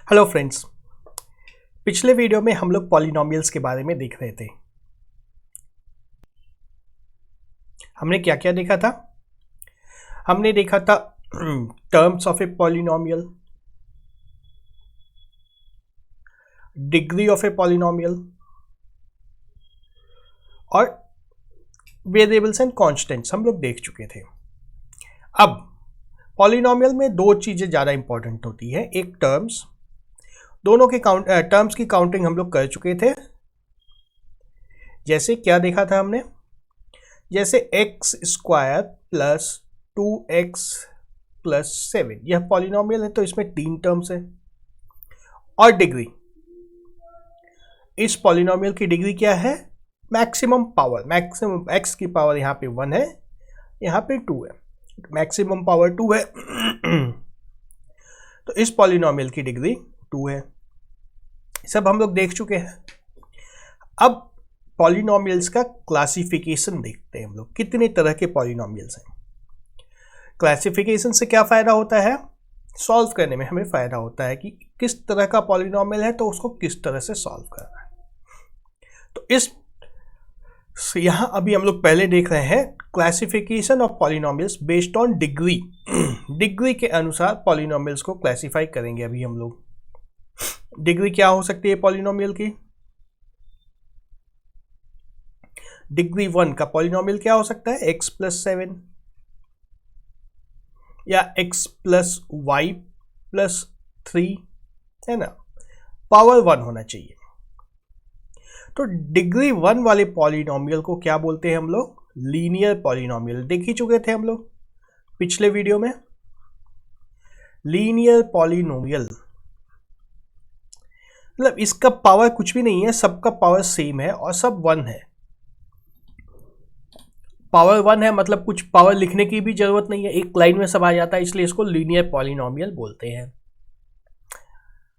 Hello friends. पिछले video में हम लोग पॉलिनोमियल्स के बारे में देख रहे थे। हमने क्या क्या देखा था? हमने देखा था terms of a polynomial, degree of a polynomial और वेरिएबल्स एंड कांस्टेंट्स हम लोग देख चुके थे। अब पॉलिनोमियल में दो चीज़ें ज़्यादा इंपॉर्टेंट होती है। एक टर्म्स, दोनों के टर्म्स की काउंटिंग हम लोग कर चुके थे। जैसे क्या देखा था हमने? जैसे x square plus 2x plus 7, यह पॉलिनोमियल है तो इसमें 3 टर्म्स है। और डिग्री, इस पॉलिनोमियल की डिग्री क्या है? मैक्सिमम पावर, मैक्सिमम x की पावर यहाँ पे 1 है, यहाँ पे 2 है, मैक्सिमम पावर 2 है। तो इस पॉलिनोमियल की डिग्री 2 है। सब हम लोग देख चुके हैं। अब पॉलिनोमियल्स का क्लासिफिकेशन देखते हैं हम लोग। कितने तरह के पॉलिनोमियल्स हैं? क्लासिफिकेशन से क्या फ़ायदा होता है? सॉल्व करने में हमें फ़ायदा होता है कि किस तरह का पॉलिनोमियल है तो उसको किस तरह से सॉल्व करना है। तो इस यहाँ अभी हम लोग पहले देख रहे हैं classification of polynomials based on degree. Degree के अनुसार पॉलिनोमियल्स को क्लासिफाई करेंगे अभी हम लोग। डिग्री क्या हो सकती है पॉलिनोमियल की? डिग्री 1 का पॉलिनोमियल क्या हो सकता है? x प्लस 7 या x प्लस वाई प्लस 3, है ना? पावर 1 होना चाहिए। तो डिग्री 1 वाले पॉलिनोमियल को क्या बोलते हैं हम लोग? Linear polynomial. देख ही चुके थे हम लोग पिछले वीडियो में। लीनियर पॉलिनोमियल मतलब इसका पावर कुछ भी नहीं है, सबका पावर सेम है और सब 1 है। पावर 1 है मतलब कुछ पावर लिखने की भी जरूरत नहीं है, एक लाइन में सब आ जाता है, इसलिए इसको लीनियर पॉलिनोमियल बोलते हैं।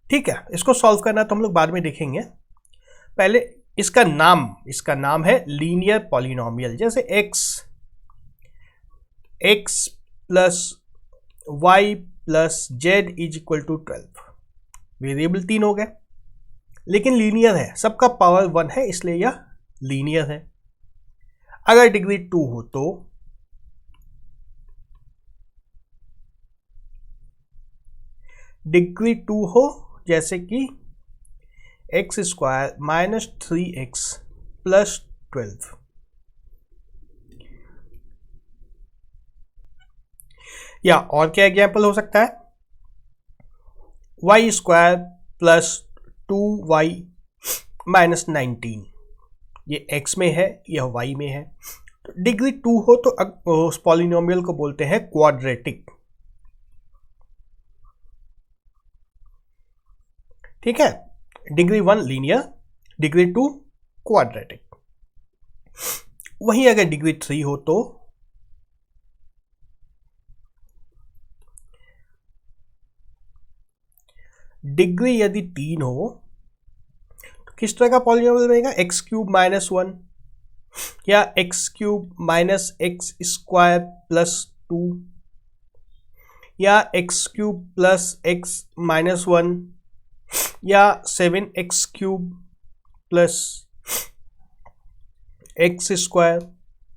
ठीक है, इसको सॉल्व करना तो हम लोग बाद में देखेंगे। पहले इसका नाम है लीनियर पॉलिनोमियल। जैसे x plus y plus z is equal to 12। Variable 3 हो गए लेकिन लीनियर है, सबका पावर 1 है, इसलिए यह लीनियर है। अगर डिग्री 2 हो तो डिग्री 2 हो, जैसे कि x square minus 3x plus 12, या और क्या एग्जाम्पल हो सकता है? Y square plus 2y minus 19, ये x में है, यह y में है। तो डिग्री 2 हो तो उस पॉलिनोमियल को बोलते हैं क्वाड्रेटिक। ठीक है, डिग्री 1 लीनियर, डिग्री 2 क्वाड्रेटिक। वहीं अगर डिग्री 3 हो तो डिग्री यदि 3 हो तो किस तरह का पॉलिनोमियल बनेगा? एक्स क्यूब माइनस 1 या x cube minus x square plus 2 या x cube plus x minus 1 या 7x cube plus x square.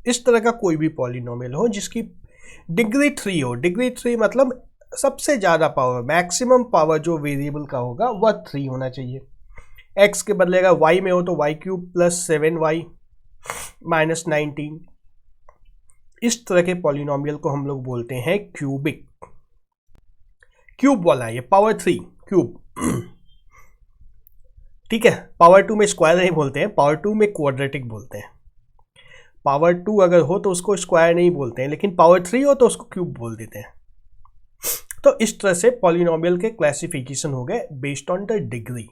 इस तरह का कोई भी पॉलिनोमियल हो जिसकी डिग्री 3 हो। डिग्री 3 मतलब सबसे ज़्यादा पावर, मैक्सिमम पावर जो वेरिएबल का होगा वह 3 होना चाहिए। x के बदले अगर y में हो तो y cube plus 7y minus 19। इस तरह के पॉलिनोमियल को हम लोग बोलते हैं क्यूबिक। क्यूब वाला है ये, पावर 3 क्यूब। ठीक है, पावर 2 में स्क्वायर नहीं बोलते हैं, पावर 2 में क्वाड्रेटिक बोलते हैं। पावर 2 अगर हो तो उसको स्क्वायर नहीं बोलते हैं, लेकिन पावर 3 हो तो उसको क्यूब बोल देते हैं। तो इस तरह से पॉलिनोमियल के क्लासिफिकेशन हो गए बेस्ड ऑन द डिग्री।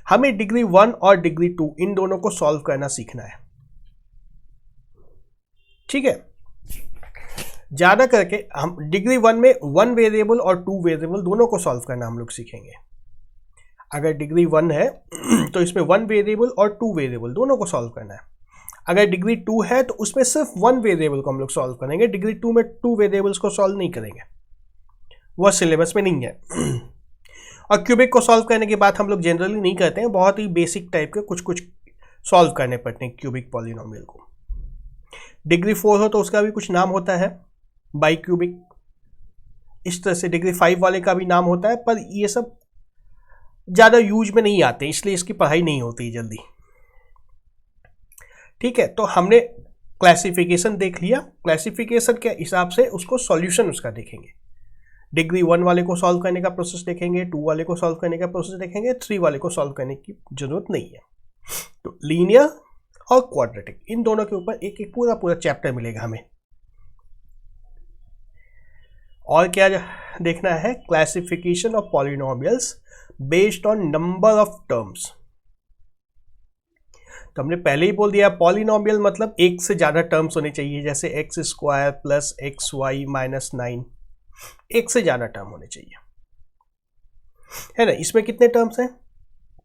हमें डिग्री 1 और डिग्री 2 इन दोनों को सॉल्व करना सीखना है। ठीक है, ज्यादा करके हम डिग्री 1 में 1 वेरिएबल और 2 वेरिएबल दोनों को सॉल्व करना हम लोग सीखेंगे। अगर डिग्री 1 है तो इसमें 1 वेरिएबल और 2 वेरिएबल दोनों को सॉल्व करना है। अगर डिग्री 2 है तो उसमें सिर्फ 1 वेरिएबल को हम लोग सॉल्व करेंगे। डिग्री 2 में 2 वेरिएबल्स को सॉल्व नहीं करेंगे, वह सिलेबस में नहीं है। और क्यूबिक को सॉल्व करने की बात हम लोग जनरली नहीं करते हैं, बहुत ही बेसिक टाइप के कुछ कुछ सॉल्व करने पड़ते हैं क्यूबिक पॉलिनोमियल को। डिग्री 4 हो तो उसका भी कुछ नाम होता है, बाई क्यूबिक। इस तरह से डिग्री 5 वाले का भी नाम होता है, पर ये सब ज़्यादा यूज में नहीं आते, इसलिए इसकी पढ़ाई नहीं होती जल्दी। ठीक है, तो हमने क्लासिफिकेशन देख लिया। क्लासिफिकेशन के हिसाब से उसको सॉल्यूशन उसका देखेंगे। डिग्री 1 वाले को सॉल्व करने का प्रोसेस देखेंगे, 2 वाले को सॉल्व करने का प्रोसेस देखेंगे, 3 वाले को सॉल्व करने की जरूरत नहीं है। तो लीनियर और क्वाड्रेटिक, इन दोनों के ऊपर एक एक पूरा पूरा चैप्टर मिलेगा हमें। और क्या देखना है, classification of polynomials based on number of terms. तो हमने पहले ही बोल दिया पॉलिनोमियल मतलब एक से ज़्यादा टर्म्स होने चाहिए, जैसे x square plus x y minus 9, एक से ज़्यादा टर्म होने चाहिए, है ना। इसमें कितने टर्म्स हैं?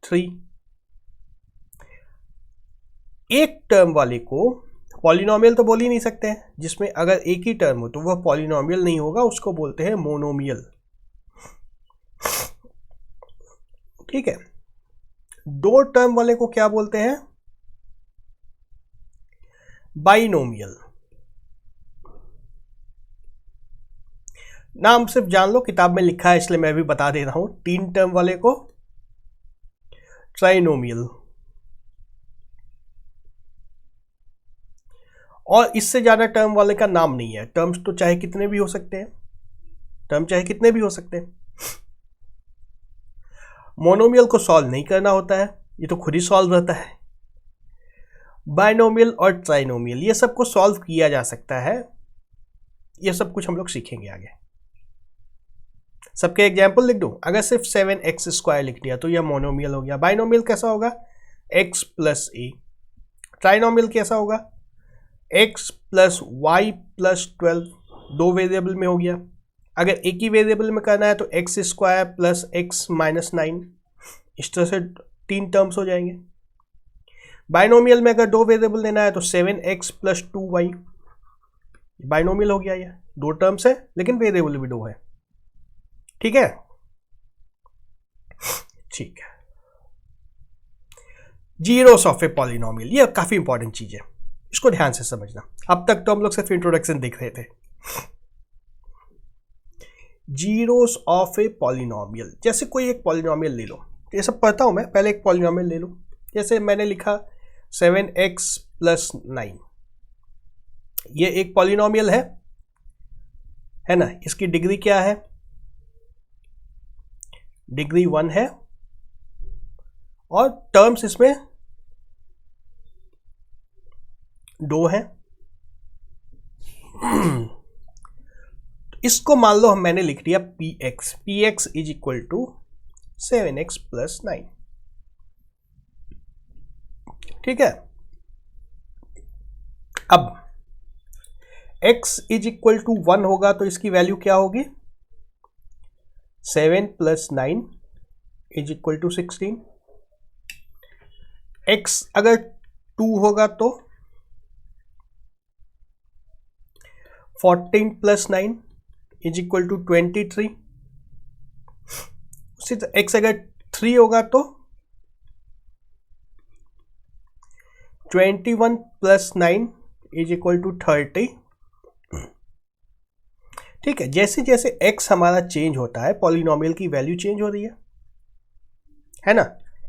3। एक टर्म वाले को पॉलिनोमियल तो बोल ही नहीं सकते हैं, जिसमें अगर एक ही टर्म हो तो वह पॉलिनोमियल नहीं होगा, उसको बोलते हैं मोनोमियल। ठीक है, 2 टर्म वाले को क्या बोलते हैं? बाइनोमियल। नाम सिर्फ जान लो, किताब में लिखा है इसलिए मैं भी बता दे रहा हूं। 3 टर्म वाले को ट्राइनोमियल, और इससे ज्यादा टर्म वाले का नाम नहीं है। टर्म्स तो चाहे कितने भी हो सकते हैं, टर्म चाहे कितने भी हो सकते हैं। मोनोमियल को सॉल्व नहीं करना होता है, ये तो खुद ही सॉल्व रहता है। बाइनोमियल और ट्राइनोमियल ये सब को सॉल्व किया जा सकता है। ये सब कुछ हम लोग सीखेंगे आगे। सबके एग्जाम्पल लिख दूं। अगर सिर्फ 7x² लिख दिया तो यह मोनोमियल हो गया। बाइनोमियल कैसा होगा? x plus a। ट्राइनोमियल कैसा होगा? x plus y plus 12, 2 variable में हो गया। अगर एक ही वेरिएबल में करना है तो x² प्लस x माइनस 9, इस तरह से 3 टर्म्स हो जाएंगे। बाइनोमियल में अगर 2 वेरिएबल लेना है तो 7x प्लस 2y, बाइनोमियल हो गया। ये 2 टर्म्स है लेकिन वेरिएबल भी 2 है। ठीक है, ठीक है। जीरोस ऑफ ए पॉलिनोमियल, ये काफी इंपॉर्टेंट चीज है, इसको ध्यान से समझना। अब तक तो हम लोग सिर्फ इंट्रोडक्शन देख रहे थे। जीरोस ऑफ ए पॉलिनोमियल, जैसे कोई एक पॉलिनोमियल ले लो, ये सब पढ़ता हूं मैं, पहले एक पॉलिनोमियल ले लो। जैसे मैंने लिखा 7x प्लस 9, ये एक पॉलिनोमियल है ना। इसकी डिग्री क्या है? डिग्री 1 है, और टर्म्स इसमें 2 हैं। इसको मान लो मैंने लिख दिया px is equal to 7x plus 9। ठीक है, अब x इज इक्वल टू 1 होगा तो इसकी वैल्यू क्या होगी? 7 plus 9 is equal to 16। x अगर 2 होगा तो 14 प्लस 9 इज इक्वल टू 23। उसी तरह x अगर 3 होगा तो 21 प्लस 9 इज इक्वल टू 30। ठीक है, जैसे जैसे x हमारा चेंज होता है पॉलिनोमियल की वैल्यू चेंज हो रही है ना।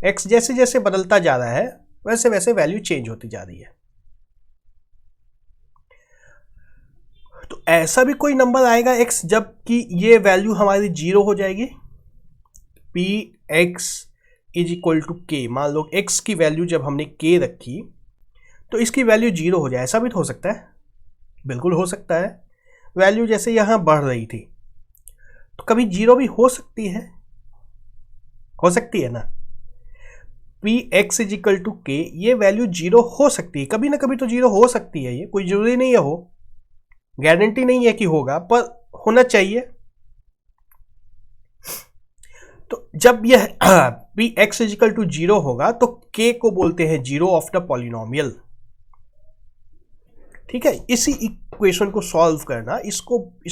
x जैसे जैसे बदलता जा रहा है वैसे वैसे वैल्यू चेंज होती जा रही है। तो ऐसा भी कोई नंबर आएगा x जबकि ये वैल्यू हमारी 0 हो जाएगी। px is equal to k, मान लो x की वैल्यू जब हमने k रखी तो इसकी वैल्यू 0 हो जाए, ऐसा भी तो हो सकता है। बिल्कुल हो सकता है। वैल्यू जैसे यहां बढ़ रही थी तो कभी 0 भी हो सकती है ना। px is equal to k, ये वैल्यू 0 हो सकती है, कभी ना कभी तो 0 हो सकती है। ये कोई जरूरी नहीं है हो, गारंटी नहीं है कि होगा, पर होना चाहिए। तो जब यह px इज इक्वल टू 0 होगा तो k को बोलते हैं 0 ऑफ द पॉलिनोमियल। ठीक है, इसी इक्वेशन को सॉल्व करना, इस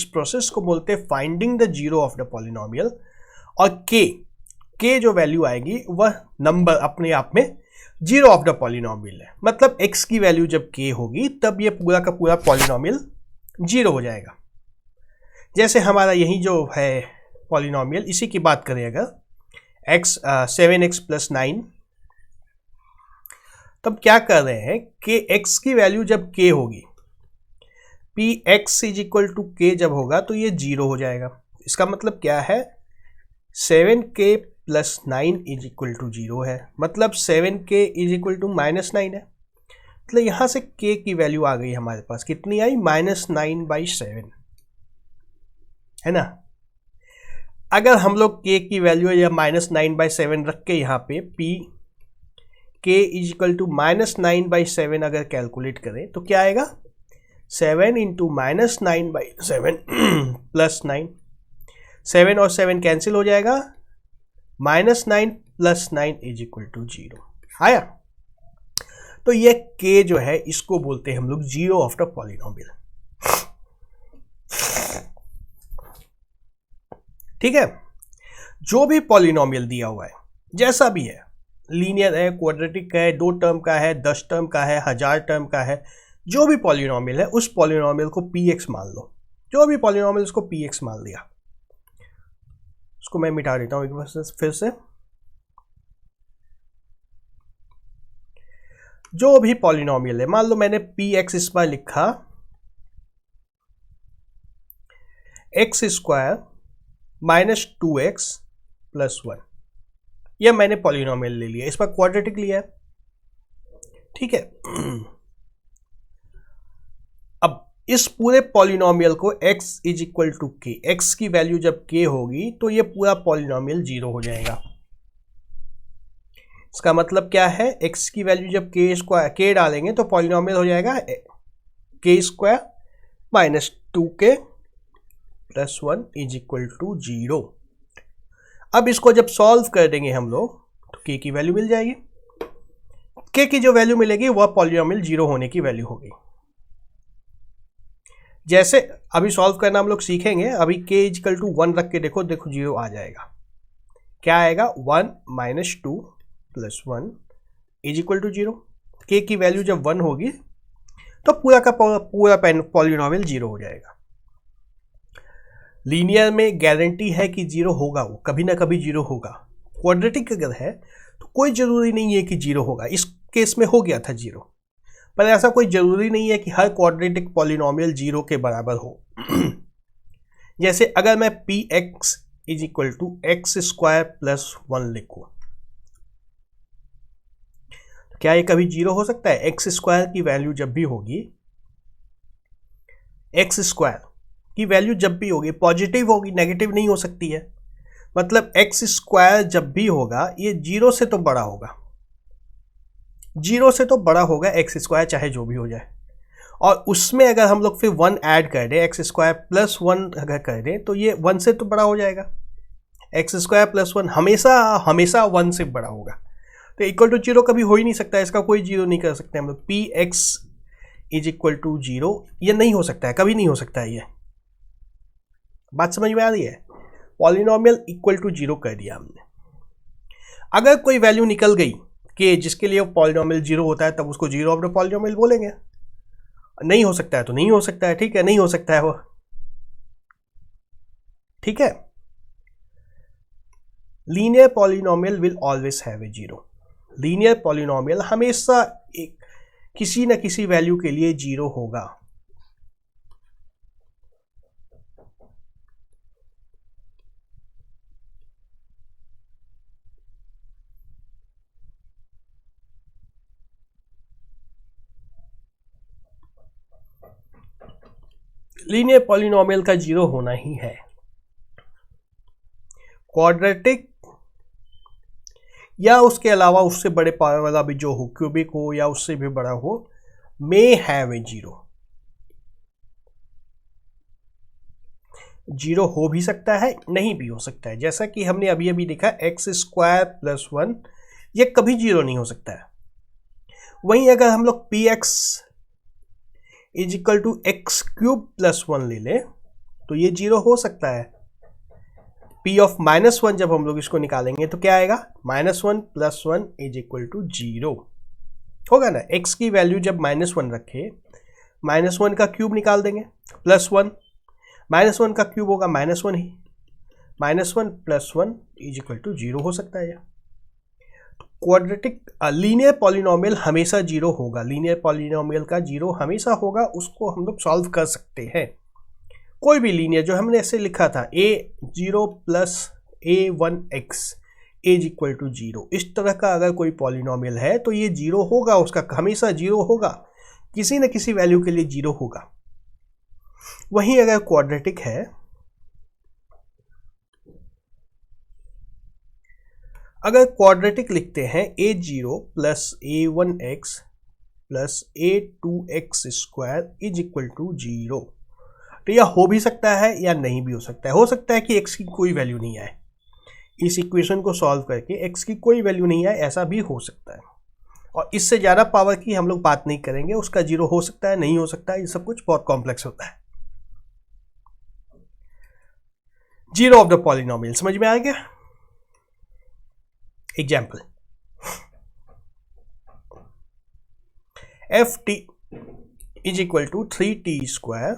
प्रोसेस को बोलते हैं finding the 0 of the polynomial. और k के जो वैल्यू आएगी वह नंबर अपने आप में जीरो ऑफ द पॉलिनोमियल है। मतलब x की वैल्यू जब k होगी तब ये पूरा का पूरा पॉलिनोमियल जीरो हो जाएगा। जैसे हमारा यही जो है पॉलिनोमियल, इसी की बात करें अगर x 7x प्लस 9, तब क्या कर रहे हैं कि x की वैल्यू जब k होगी, px is equal to k जब होगा तो ये जीरो हो जाएगा। इसका मतलब क्या है, 7k plus 9 is equal to zero है, मतलब 7k is equal to minus 9 है। मतलब यहाँ से k की वैल्यू आ गई हमारे पास, कितनी आई, -9/7, है ना। अगर हम लोग k की वैल्यू या -9/7 रख के यहाँ पे p k is equal to -9/7 अगर कैलकुलेट करें तो क्या आएगा, 7 इंटू -9/7 प्लस 9, 7 और 7 कैंसिल हो जाएगा, -9 plus 9 is equal to zero आया। तो ये k जो है इसको बोलते हैं हम लोग जीरो ऑफ द पॉलिनोमियल। ठीक है, जो भी पॉलिनोमियल दिया हुआ है, जैसा भी है, लीनियर है, क्वाड्रेटिक है, 2 टर्म का है, 10 टर्म का है, 1000 टर्म का है, जो भी पॉलिनोमियल है उस पॉलिनोमियल को px मान लो। जो भी पॉलिनोमियल उसको px मान लिया। उसको मैं मिटा देता हूं एक बार फिर से। जो भी पॉलिनोमियल है, मान लो मैंने px इस बार लिखा x square minus 2x plus 1, यह मैंने पॉलिनोमियल ले लिया, इस पर क्वाड्रेटिक लिया है। ठीक है, अब इस पूरे पॉलिनोमियल को x is equal to k, x की वैल्यू जब k होगी तो ये पूरा पॉलिनोमियल जीरो हो जाएगा। इसका मतलब क्या है, x की वैल्यू जब k डालेंगे तो पॉलिनोमियल हो जाएगा k square minus 2k plus 1 is equal to zero. अब इसको जब सॉल्व कर देंगे हम लोग तो k की वैल्यू मिल जाएगी। k की जो वैल्यू मिलेगी वह पॉलिनोमियल जीरो होने की वैल्यू होगी। जैसे अभी सॉल्व करना हम लोग सीखेंगे, अभी k इक्वल टू 1 रख के देखो जीरो आ जाएगा। क्या आएगा, 1 minus 2 plus 1 is equal to zero. k की वैल्यू जब 1 होगी तो पूरा का पूरा पॉलिनोमियल जीरो हो जाएगा। लीनियर में गारंटी है कि जीरो होगा, वो कभी ना कभी जीरो होगा। क्वाड्रेटिक अगर है तो कोई जरूरी नहीं है कि जीरो होगा। इस केस में हो गया था जीरो, पर ऐसा कोई जरूरी नहीं है कि हर क्वाड्रेटिक पॉलिनोमियल जीरो के बराबर हो। जैसे अगर मैं px is equal to x square plus 1 लिखूं, तो क्या ये कभी जीरो हो सकता है? एक्स स्क्वायर की वैल्यू जब भी होगी, एक्स स्क्वायर की वैल्यू जब भी होगी पॉजिटिव होगी, नेगेटिव नहीं हो सकती है। मतलब एक्स स्क्वायर जब भी होगा ये जीरो से तो बड़ा होगा, जीरो से तो बड़ा होगा एक्स स्क्वायर, चाहे जो भी हो जाए। और उसमें अगर हम लोग फिर 1 ऐड कर दें, एक्स स्क्वायर प्लस 1 अगर कर दें तो ये 1 से तो बड़ा हो जाएगा। एक्स स्क्वायर प्लस 1 हमेशा हमेशा 1 से बड़ा होगा, तो इक्वल टू जीरो कभी हो ही नहीं सकता। इसका कोई जीरो नहीं कर सकते हम लोग। P x is equal to zero, ये नहीं हो सकता है, कभी नहीं हो सकता है। ये बात समझ में आ रही है? पॉलिनोमियल इक्वल टू जीरो कर दिया हमने। अगर कोई वैल्यू निकल गई कि जिसके लिए पॉलिनोमियल जीरो होता है, तब उसको जीरो ऑफ द पॉलिनोमियल बोलेंगे। नहीं हो सकता है तो नहीं हो सकता है, ठीक है, नहीं हो सकता है वो, ठीक है। Linear polynomial will always have a zero. Linear polynomial हमेशा एक किसी न किसी वैल्यू के लिए जीरो होगा। लीनियर पॉलिनोमियल का जीरो होना ही है। क्वाड्रेटिक या उसके अलावा उससे बड़े पावर वाला भी जो हो, क्यूबिक हो या उससे भी बड़ा हो, may have a zero. Zero हो भी सकता है, नहीं भी हो सकता है। जैसा कि हमने अभी अभी देखा एक्स स्क्वायर प्लस 1, ये कभी जीरो नहीं हो सकता है। वहीं अगर हम लोग p x is equal to x cube plus 1 ले लें तो ये जीरो हो सकता है। P ऑफ -1 जब हम लोग इसको निकालेंगे तो क्या आएगा, -1 + 1 = 0 होगा ना। x की वैल्यू जब -1 रखे, -1 का क्यूब निकाल देंगे, +1, -1 का क्यूब होगा -1 ही, -1 + 1 = 0 हो सकता है। क्वाड्रेटिक लीनियर पॉलिनोमियल हमेशा 0 होगा, लीनियर पॉलिनोमियल का 0 हमेशा होगा, उसको हम लोग सॉल्व कर सकते हैं। कोई भी लीनियर जो हमने ऐसे लिखा था a0 + a1x = 0, इस तरह का अगर कोई पॉलिनोमियल है तो ये 0 होगा, उसका हमेशा 0 होगा, किसी न किसी वैल्यू के लिए 0 होगा। वहीं अगर क्वाड्रेटिक है, अगर क्वाड्रेटिक लिखते हैं a0 + a1x + a2x² = 0, तो यह हो भी सकता है या नहीं भी हो सकता है। हो सकता है कि x की कोई वैल्यू नहीं आए, इस इक्वेशन को सॉल्व करके x की कोई वैल्यू नहीं आए, ऐसा भी हो सकता है। और इससे ज़्यादा पावर की हम लोग बात नहीं करेंगे, उसका 0 हो सकता है, नहीं हो सकता है, ये सब कुछ बहुत कॉम्प्लेक्स होता है। 0 ऑफ द पॉलिनोमियल समझ में आ गया। Example, ft = 3t²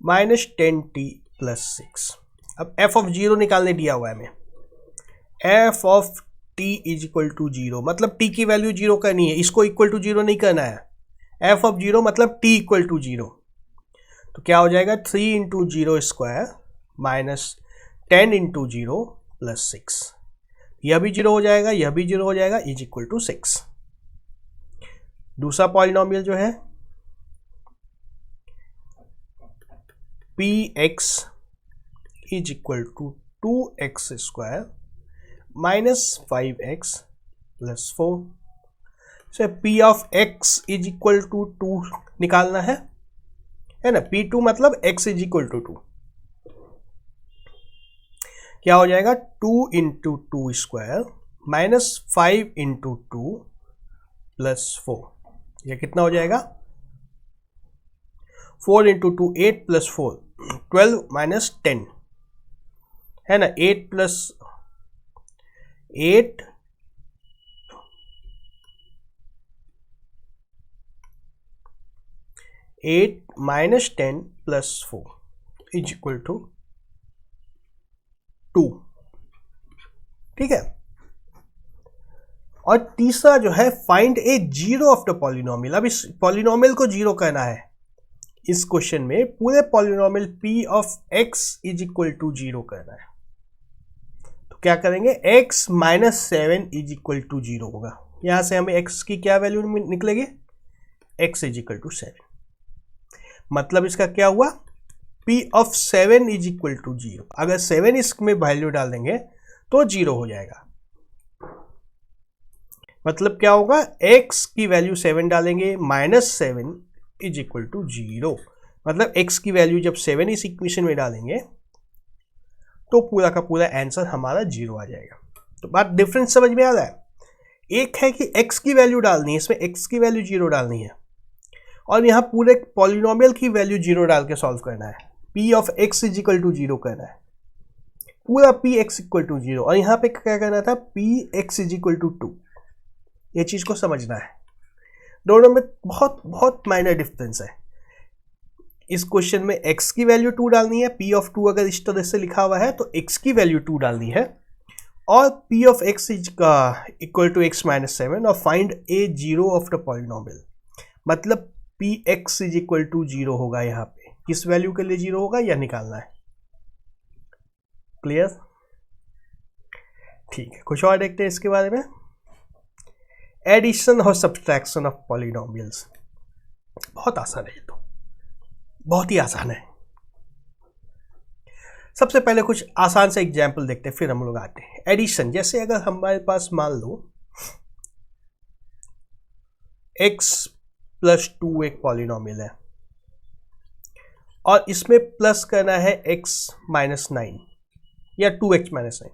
-10t + 6। अब f ऑफ 0 निकालने दिया हुआ है हमें, f ऑफ t = 0, मतलब t की वैल्यू 0 करनी है, इसको इक्वल टू 0 नहीं करना है। f ऑफ 0 मतलब t = 0, तो क्या हो जाएगा 3 × 0² -10 × 0 + 6, यह भी 0 हो जाएगा, यह भी 0 हो जाएगा, = 6। दूसरा पॉलिनोमियल जो है px = 2x² -5x + 4। so p of x = 2 निकालना है ना, p2 मतलब x = 2, क्या हो जाएगा 2 × 2² -5 × 2 + 4, यह कितना हो जाएगा 4 × 2 8 + 4 12 -10 है ना, 8 + 8 8 -10 + 4 = 2, ठीक है। और तीसरा जो है find A 0 of the polynomial. अब इस पॉलिनोमियल को 0 करना है। इस क्वेश्चन में पूरे पॉलिनोमियल p ऑफ x = 0 करना है, तो क्या करेंगे, x -7 = 0 होगा। यहां से हमें x की क्या वैल्यू निकलेगी, x = 7, मतलब इसका क्या हुआ, p ऑफ 7 = 0। अगर 7 इसमें वैल्यू डाल देंगे तो 0 हो जाएगा, मतलब क्या होगा, x की वैल्यू 7 डालेंगे, -7 = 0, मतलब x की वैल्यू जब 7 इस इक्वेशन में डालेंगे तो पूरा का पूरा आंसर हमारा 0 आ जाएगा। तो बात डिफरेंस समझ में आ रहा है। एक है कि x की वैल्यू डालनी है, इसमें x की वैल्यू 0 डालनी है, और यहाँ पूरे पॉलिनोमियल की वैल्यू 0 डाल के सॉल्व करना है। p ऑफ x = 0 करना है, पूरा px = 0, और यहाँ पे क्या करना था, px = 2। ये चीज को समझना है, दोनों में बहुत बहुत माइनर डिफरेंस है। इस क्वेश्चन में x की वैल्यू 2 डालनी है, p ऑफ 2 अगर इस तरह से लिखा हुआ है तो x की वैल्यू 2 डालनी है, और p ऑफ x = x -7, और find A 0 of the polynomial, मतलब px = 0 होगा। यहाँ पे किस वैल्यू के लिए 0 होगा यह निकालना है। क्लियर, ठीक है। कुछ और देखते हैं इसके बारे में। एडिशन और सब्सट्रैक्शन ऑफ पॉलिनोमियल्स, बहुत आसान है, ये तो बहुत ही आसान है। सबसे पहले कुछ आसान से एग्जाम्पल देखते हैं, फिर हम लोग आते हैं। एडिशन, जैसे अगर हमारे पास मान लो x + 2 एक पॉलिनोमियल है, और इसमें प्लस करना है x -9 या 2x -9,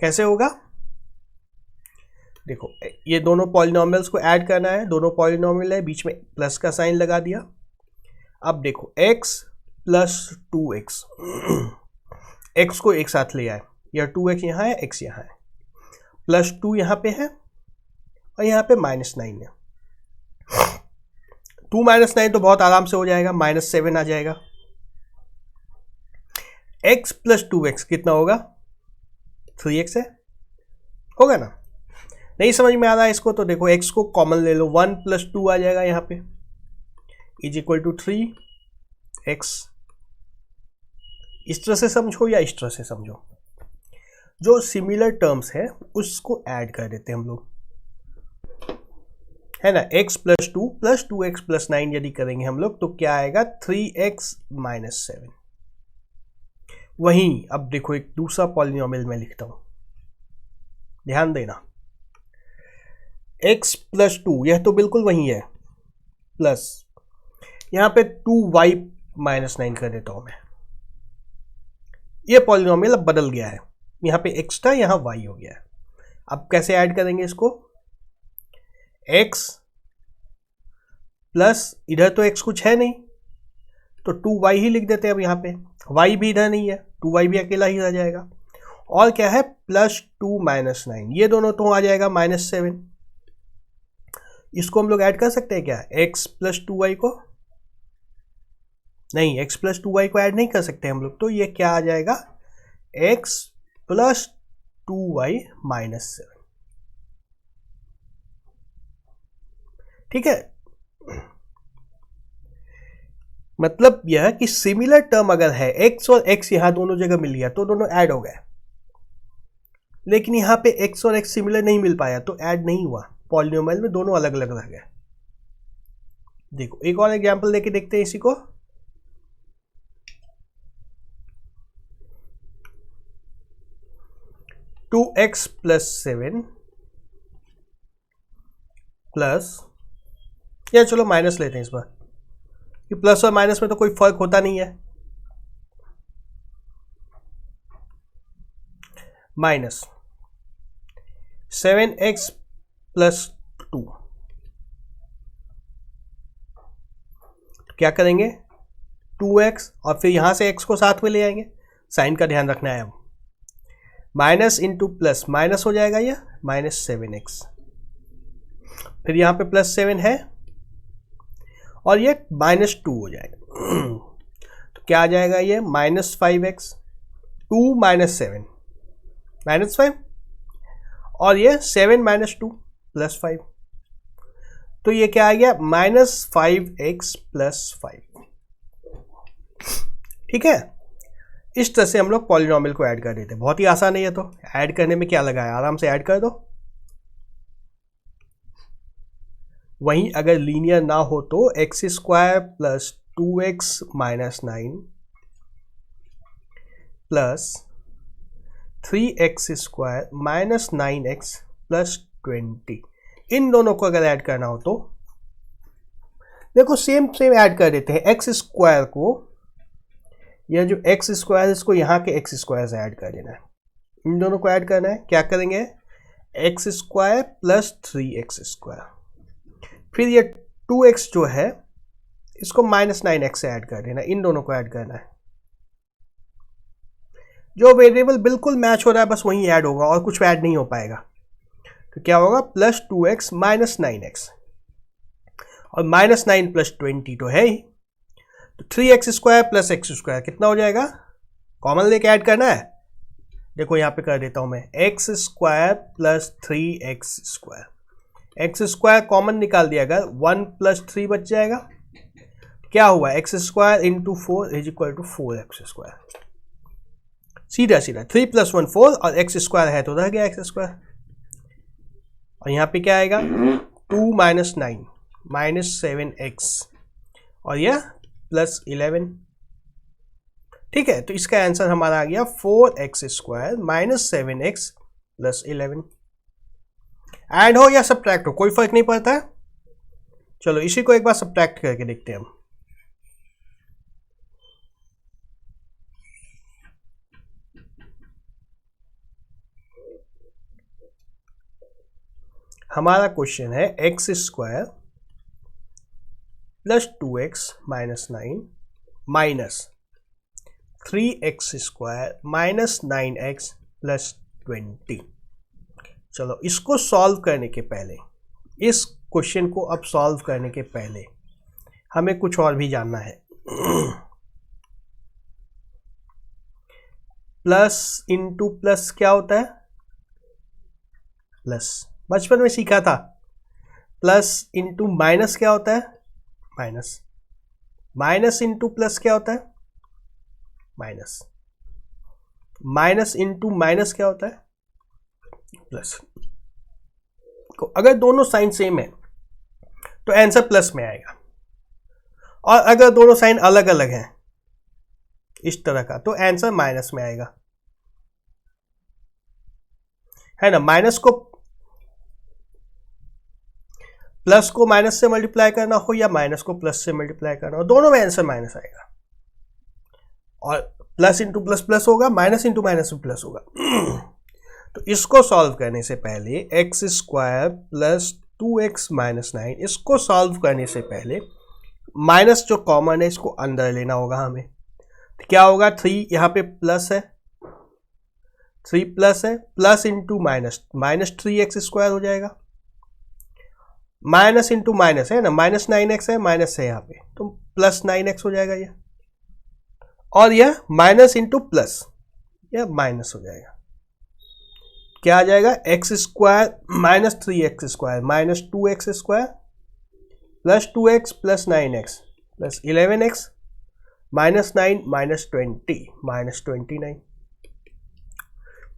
कैसे होगा, देखो ये दोनों पॉलिनोमियल्स को ऐड करना है, दोनों पॉलिनोमियल है, बीच में प्लस का साइन लगा दिया। अब देखो x प्लस 2x, x को एक साथ ले आए, या 2x यहाँ है, x यहाँ है, प्लस 2 यहाँ पे है और यहाँ पे -9 है। 2 - 9 तो बहुत आराम से हो जाएगा, -7 आ जाएगा। x प्लस 2x कितना होगा? 3x है, होगा ना? नहीं समझ में आ रहा है इसको तो देखो x को कॉमन ले लो, 1 + 2 आ जाएगा यहाँ पे, = 3x। इस तरह से समझो या इस तरह से समझो, जो सिमिलर टर्म्स है उसको ऐड कर देते हैं हम लोग, है ना। x + 2 + 2x + 9 यदि करेंगे हम लोग तो क्या आएगा? 3x - 7। वहीं अब देखो एक दूसरा पॉलिनोमियल मैं लिखता हूं, ध्यान देना। x + 2 यह तो बिल्कुल वही है, प्लस यहां पे 2y - 9 कर देता हूं मैं। ये पॉलिनोमियल अब बदल गया है, यहाँ पे x था, यहाँ y हो गया है। अब कैसे ऐड करेंगे इसको? x प्लस इधर तो x कुछ है नहीं तो 2y ही लिख देते हैं। अब यहाँ पे y भी इधर नहीं है, 2y भी अकेला ही रह जाएगा। और क्या है? +2 - 9, ये दोनों तो आ जाएगा -7। इसको हम लोग ऐड कर सकते हैं क्या? x + 2y को? नहीं, x + 2y को ऐड नहीं कर सकते हम लोग, तो ये क्या आ जाएगा? x + 2y - 7। ठीक है, मतलब यह कि सिमिलर टर्म अगर है, x और x यहां दोनों जगह मिल गया तो दोनों ऐड हो गए, लेकिन यहां पे x और x सिमिलर नहीं मिल पाया तो ऐड नहीं हुआ, पॉलिनोमियल में दोनों अलग अलग रह गए। देखो एक और एग्जांपल लेके देखते हैं इसी को। टू एक्स + 7 प्लस, या चलो माइनस लेते हैं इस बार, कि प्लस और माइनस में तो कोई फर्क होता नहीं है, -7x + 2। क्या करेंगे? 2x और फिर यहां से x को साथ में ले आएंगे, साइन का ध्यान रखना है। अब माइनस इंटू प्लस माइनस हो जाएगा, ये -7x, फिर यहां पे +7 है और ये -2 हो जाएगा, तो क्या आ जाएगा? ये -5x, 2 - 7 -5, और ये 7 - 2 +5, तो ये क्या आ गया? -5x + 5। ठीक है, इस तरह से हम लोग पॉलिनोमियल को ऐड कर देते हैं। बहुत ही आसान है ये तो, ऐड करने में क्या लगा है, आराम से ऐड कर दो। वहीं अगर लीनियर ना हो तो x² + 2x - 9 plus 3x² - 9x + 20, इन दोनों को अगर ऐड करना हो तो देखो सेम ऐड कर देते हैं। x² को, यह जो x² है इसको यहाँ के x² से ऐड कर देना है, इन दोनों को ऐड करना है। क्या करेंगे? x² + 3x², फिर ये 2x जो है इसको -9x से ऐड कर देना, इन दोनों को ऐड करना है। जो वेरिएबल बिल्कुल मैच हो रहा है बस वही ऐड होगा और कुछ ऐड नहीं हो पाएगा, तो क्या होगा? +2x - 9x, और -9 + 20 तो है ही, तो 3x² + x² कितना हो जाएगा? कॉमन लेके ऐड करना है। देखो यहां पे कर देता हूं मैं, x² + 3x², x² कॉमन निकाल दिया, अगर 1 + 3 बच जाएगा, क्या हुआ? x² × 4 = 4x², सीधा सीधा 3 + 1 4, और x² है तो रह गया x², और यहां पे क्या आएगा? 2 - 9 -7x, और यह +11। ठीक है, तो इसका आंसर हमारा आ गया 4x² - 7x + 11। ऐड हो या सब्ट्रैक्ट हो कोई फर्क नहीं पड़ता है। चलो इसी को एक बार सब्ट्रैक्ट करके देखते हैं हम। हमारा क्वेश्चन है x² plus 2x minus 9 minus 3x square minus 9x plus 20। चलो इसको सॉल्व करने के पहले, इस क्वेश्चन को अब सॉल्व करने के पहले हमें कुछ और भी जानना है। प्लस इंटू प्लस क्या होता है? प्लस, बचपन में सीखा था। प्लस इंटू माइनस क्या होता है? माइनस। माइनस इंटू प्लस क्या होता है? माइनस। माइनस इंटू माइनस क्या होता है? प्लस। अगर दोनों साइन सेम है तो आंसर प्लस में आएगा, और अगर दोनों साइन अलग अलग हैं इस तरह का तो आंसर माइनस में आएगा, है ना। माइनस को प्लस को माइनस से मल्टीप्लाई करना हो या माइनस को प्लस से मल्टीप्लाई करना हो, दोनों में आंसर माइनस आएगा। और प्लस इंटू प्लस प्लस होगा, माइनस इंटू माइनस प्लस होगा। तो इसको सॉल्व करने से पहले x square plus 2x minus 9, इसको सॉल्व करने से पहले माइनस जो कॉमन है इसको अंदर लेना होगा हमें। तो क्या होगा? 3 यहाँ पे प्लस है, 3 प्लस है, plus into minus, minus 3x square हो जाएगा। माइनस इंटू माइनस है ना, माइनस 9x है, माइनस है यहाँ पे, तो प्लस 9x हो जाएगा ये। और यह माइनस इंटू प्लस, यह माइनस हो जाएगा। क्या आ जाएगा? X square minus 3x square minus 2x square plus 2x plus 9x plus 11x minus 9 minus 20 minus 29।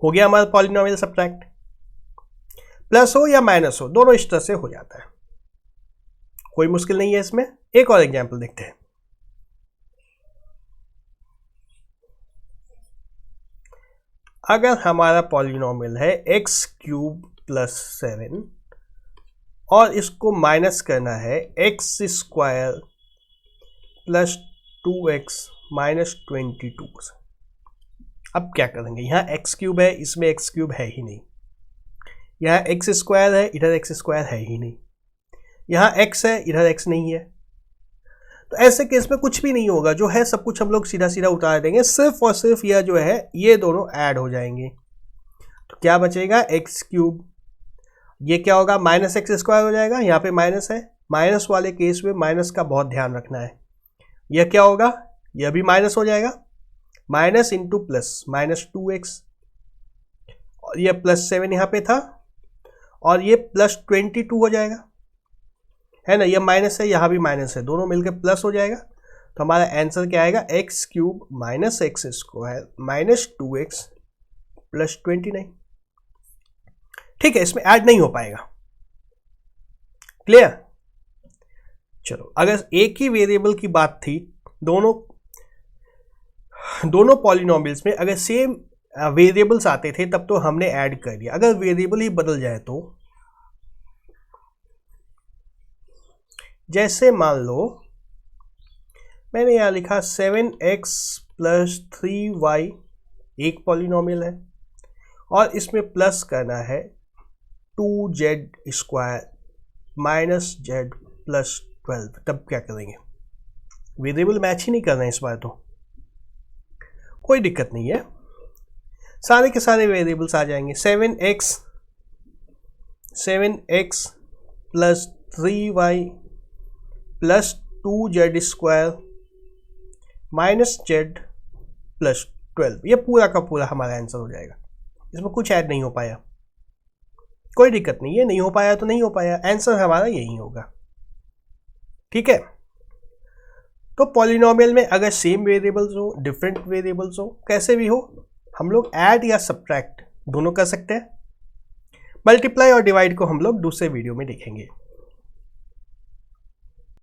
हो गया हमारा पॉलिनोमियल सब्ट्रैक्ट। प्लस हो या माइनस हो, दोनों इस तरह से हो जाता है, कोई मुश्किल नहीं है इसमें। एक और एग्जांपल देखते हैं। अगर हमारा पॉलिनोमियल है एक्स क्यूब प्लस 7 और इसको माइनस करना है x square plus 2x minus 22। अब क्या करेंगे? यहाँ एक्स क्यूब है, इसमें एक्स क्यूब है ही नहीं। यहाँ एक्स स्क्वायर है, इधर एक्स स्क्वायर है ही नहीं। यहाँ एक्स है, इधर एक्स नहीं है। तो ऐसे केस में कुछ भी नहीं होगा, जो है सब कुछ हम लोग सीधा सीधा उतार देंगे, सिर्फ और सिर्फ यह जो है ये दोनों ऐड हो जाएंगे। तो क्या बचेगा? एक्स क्यूब, ये क्या होगा? माइनस एक्स स्क्वायर हो जाएगा। यहाँ पे माइनस है, माइनस वाले केस में माइनस का बहुत ध्यान रखना है। यह क्या होगा? यह भी माइनस हो जाएगा, minus into plus minus 2x, और यह प्लस 7 यहाँ पे था, और ये प्लस 22 हो जाएगा, है ना। ये माइनस है, यहाँ भी माइनस है, दोनों मिलकर प्लस हो जाएगा। तो हमारा आंसर क्या आएगा? X cube minus x square minus 2x plus 29। ठीक है, इसमें ऐड नहीं हो पाएगा। क्लियर? चलो, अगर एक ही वेरिएबल की बात थी, दोनों पॉलिनोमियल्स में अगर सेम वेरिएबल्स आते थे तब तो हमने ऐड कर दिया। अगर वेरिएबल ही बदल जाए तो, जैसे मान लो मैंने यहाँ लिखा 7x प्लस 3y एक पॉलिनोमियल है, और इसमें प्लस करना है 2z square minus z plus 12। तब क्या करेंगे? वेरिएबल मैच ही नहीं कर रहे हैं इस बार, तो कोई दिक्कत नहीं है, सारे के सारे वेरिएबल्स आ जाएंगे। 7x plus 3y plus 2z square minus z plus 12, ये पूरा का पूरा हमारा आंसर हो जाएगा। इसमें कुछ ऐड नहीं हो पाया, कोई दिक्कत नहीं है, नहीं हो पाया तो नहीं हो पाया, आंसर हमारा यही होगा। ठीक है, तो पॉलिनोमियल में अगर सेम वेरिएबल्स हो, डिफरेंट वेरिएबल्स हो, कैसे भी हो, हम लोग ऐड या सब्ट्रैक्ट दोनों कर सकते हैं। मल्टीप्लाई और डिवाइड को हम लोग दूसरे वीडियो में देखेंगे।